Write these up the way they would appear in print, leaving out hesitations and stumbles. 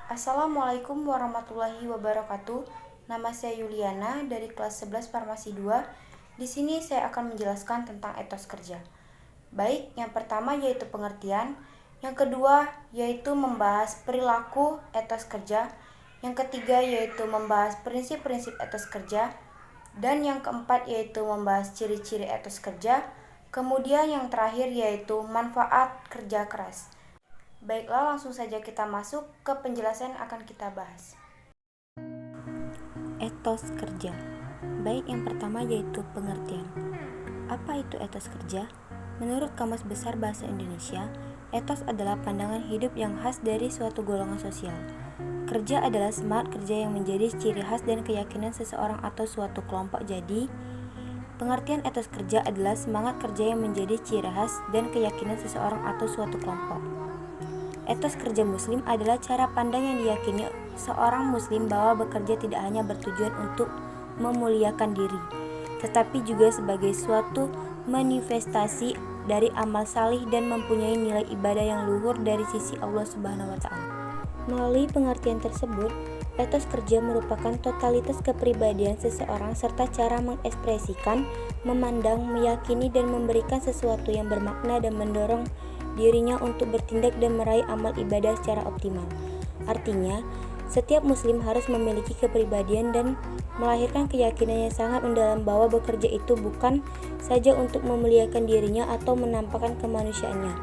Assalamualaikum warahmatullahi wabarakatuh. Nama saya Yuliana dari kelas 11 Farmasi 2. Di sini saya akan menjelaskan tentang etos kerja. Baik, yang pertama yaitu pengertian, yang kedua yaitu membahas perilaku etos kerja, yang ketiga yaitu membahas prinsip-prinsip etos kerja, dan yang keempat yaitu membahas ciri-ciri etos kerja, kemudian yang terakhir yaitu manfaat kerja keras. Baiklah, langsung saja kita masuk ke penjelasan yang akan kita bahas. Etos kerja. Baik, yang pertama yaitu pengertian. Apa itu etos kerja? Menurut Kamus Besar Bahasa Indonesia, etos adalah pandangan hidup yang khas dari suatu golongan sosial. Kerja adalah semangat kerja yang menjadi ciri khas dan keyakinan seseorang atau suatu kelompok. Jadi, pengertian etos kerja adalah semangat kerja yang menjadi ciri khas dan keyakinan seseorang atau suatu kelompok. Etos kerja muslim adalah cara pandang yang diyakini seorang muslim bahwa bekerja tidak hanya bertujuan untuk memuliakan diri, tetapi juga sebagai suatu manifestasi dari amal salih dan mempunyai nilai ibadah yang luhur dari sisi Allah Subhanahu wa taala. Melalui pengertian tersebut, etos kerja merupakan totalitas kepribadian seseorang serta cara mengekspresikan, memandang, meyakini dan memberikan sesuatu yang bermakna dan mendorong dirinya untuk bertindak dan meraih amal ibadah secara optimal. Artinya, setiap muslim harus memiliki kepribadian dan melahirkan keyakinan yang sangat mendalam bahwa bekerja itu bukan saja untuk memuliakan dirinya atau menampakkan kemanusiaannya,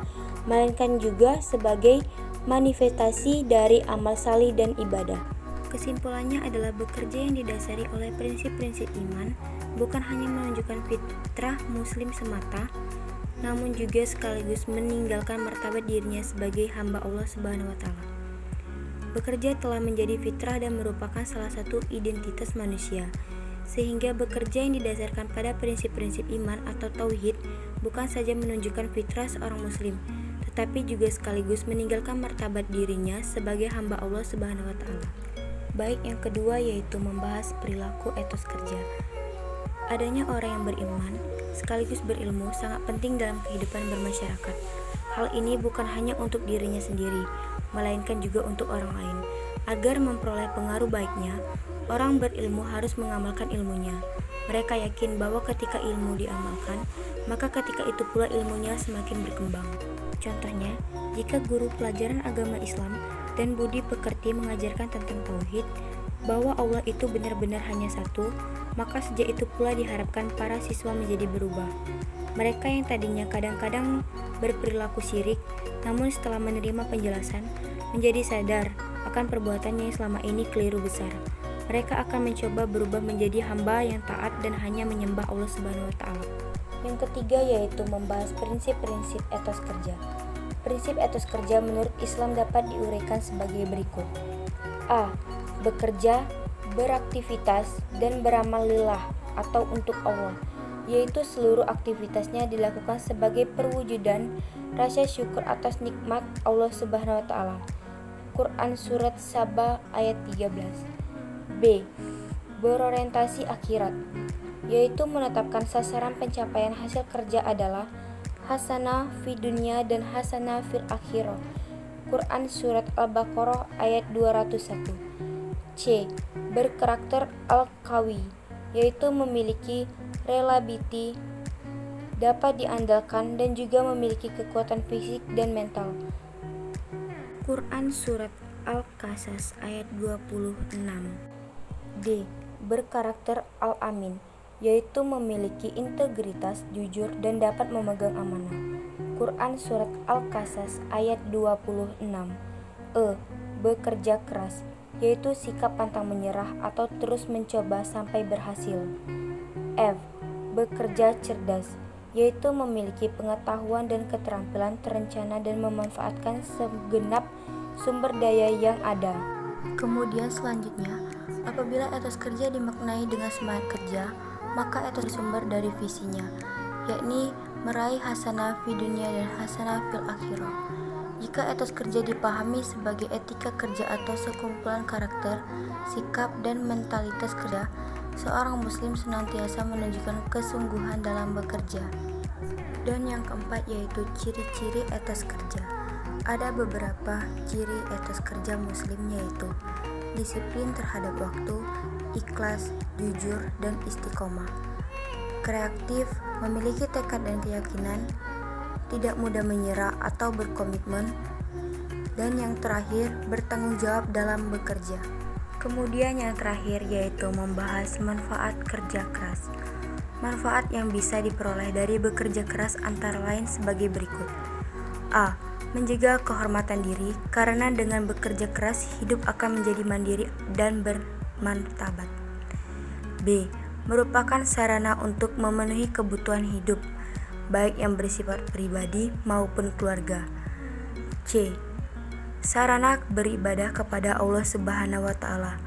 melainkan juga sebagai manifestasi dari amal salih dan ibadah. Kesimpulannya adalah bekerja yang didasari oleh prinsip-prinsip iman bukan hanya menunjukkan fitrah muslim semata, namun juga sekaligus meninggalkan martabat dirinya sebagai hamba Allah Subhanahu wa taala. Bekerja telah menjadi fitrah dan merupakan salah satu identitas manusia, sehingga bekerja yang didasarkan pada prinsip-prinsip iman atau tauhid bukan saja menunjukkan fitrah seorang muslim, tetapi juga sekaligus meninggalkan martabat dirinya sebagai hamba Allah Subhanahu wa taala. Baik, yang kedua yaitu membahas perilaku etos kerja. Adanya orang yang beriman sekaligus berilmu sangat penting dalam kehidupan bermasyarakat. Hal ini bukan hanya untuk dirinya sendiri, melainkan juga untuk orang lain. Agar memperoleh pengaruh baiknya, orang berilmu harus mengamalkan ilmunya. Mereka yakin bahwa ketika ilmu diamalkan, maka ketika itu pula ilmunya semakin berkembang. Contohnya, jika guru pelajaran agama Islam dan budi pekerti mengajarkan tentang tauhid, bahwa Allah itu benar-benar hanya satu, maka sejak itu pula diharapkan para siswa menjadi berubah. Mereka yang tadinya kadang-kadang berperilaku syirik, namun setelah menerima penjelasan, menjadi sadar akan perbuatannya yang selama ini keliru besar. Mereka akan mencoba berubah menjadi hamba yang taat dan hanya menyembah Allah Subhanahu wa taala. Yang ketiga yaitu membahas prinsip-prinsip etos kerja. Prinsip etos kerja menurut Islam dapat diuraikan sebagai berikut. A. Bekerja, beraktivitas, dan beramal lillah atau untuk Allah, yaitu seluruh aktivitasnya dilakukan sebagai perwujudan rasa syukur atas nikmat Allah Subhanahu wa taala. Quran Surat Saba ayat 13. B. Berorientasi akhirat, yaitu menetapkan sasaran pencapaian hasil kerja adalah hasanah fi dunya dan hasanah fil akhirah. Quran Surat Al-Baqarah ayat 201. C. Berkarakter al-qawi, yaitu memiliki reliability, dapat diandalkan dan juga memiliki kekuatan fisik dan mental. Quran Surat Al-Qasas ayat 26. D. Berkarakter al-amin, yaitu memiliki integritas, jujur, dan dapat memegang amanah. Quran Surat Al-Qasas ayat 26. E. Bekerja keras, yaitu sikap pantang menyerah atau terus mencoba sampai berhasil. F. Bekerja cerdas, yaitu memiliki pengetahuan dan keterampilan terencana dan memanfaatkan segenap sumber daya yang ada. Kemudian selanjutnya, apabila etos kerja dimaknai dengan semangat kerja, maka etos sumber dari visinya, yakni meraih hasanah fi dunya dan hasanah fil akhirah. Jika etos kerja dipahami sebagai etika kerja atau sekumpulan karakter, sikap, dan mentalitas kerja, seorang muslim senantiasa menunjukkan kesungguhan dalam bekerja. Dan yang keempat yaitu ciri-ciri etos kerja. Ada beberapa ciri etos kerja muslim, yaitu disiplin terhadap waktu, ikhlas, jujur, dan istiqomah. Kreatif, memiliki tekad dan keyakinan, tidak mudah menyerah atau berkomitmen, dan yang terakhir, bertanggung jawab dalam bekerja. Kemudian yang terakhir yaitu membahas manfaat kerja keras. Manfaat yang bisa diperoleh dari bekerja keras antara lain sebagai berikut. A. Menjaga kehormatan diri, karena dengan bekerja keras hidup akan menjadi mandiri dan bermartabat. B. Merupakan sarana untuk memenuhi kebutuhan hidup, baik yang bersifat pribadi maupun keluarga. C. Sarana beribadah kepada Allah Subhanahu wa Ta'ala,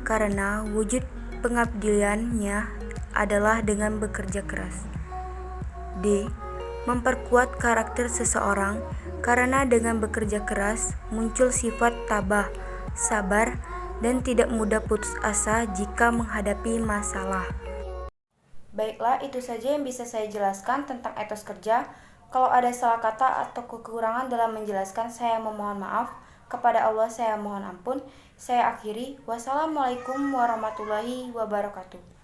karena wujud pengabdiannya adalah dengan bekerja keras. D. Memperkuat karakter seseorang, karena dengan bekerja keras muncul sifat tabah, sabar, dan tidak mudah putus asa jika menghadapi masalah. Baiklah, itu saja yang bisa saya jelaskan tentang etos kerja. Kalau ada salah kata atau kekurangan dalam menjelaskan, saya memohon maaf. Kepada Allah saya mohon ampun. Saya akhiri. Wassalamualaikum warahmatullahi wabarakatuh.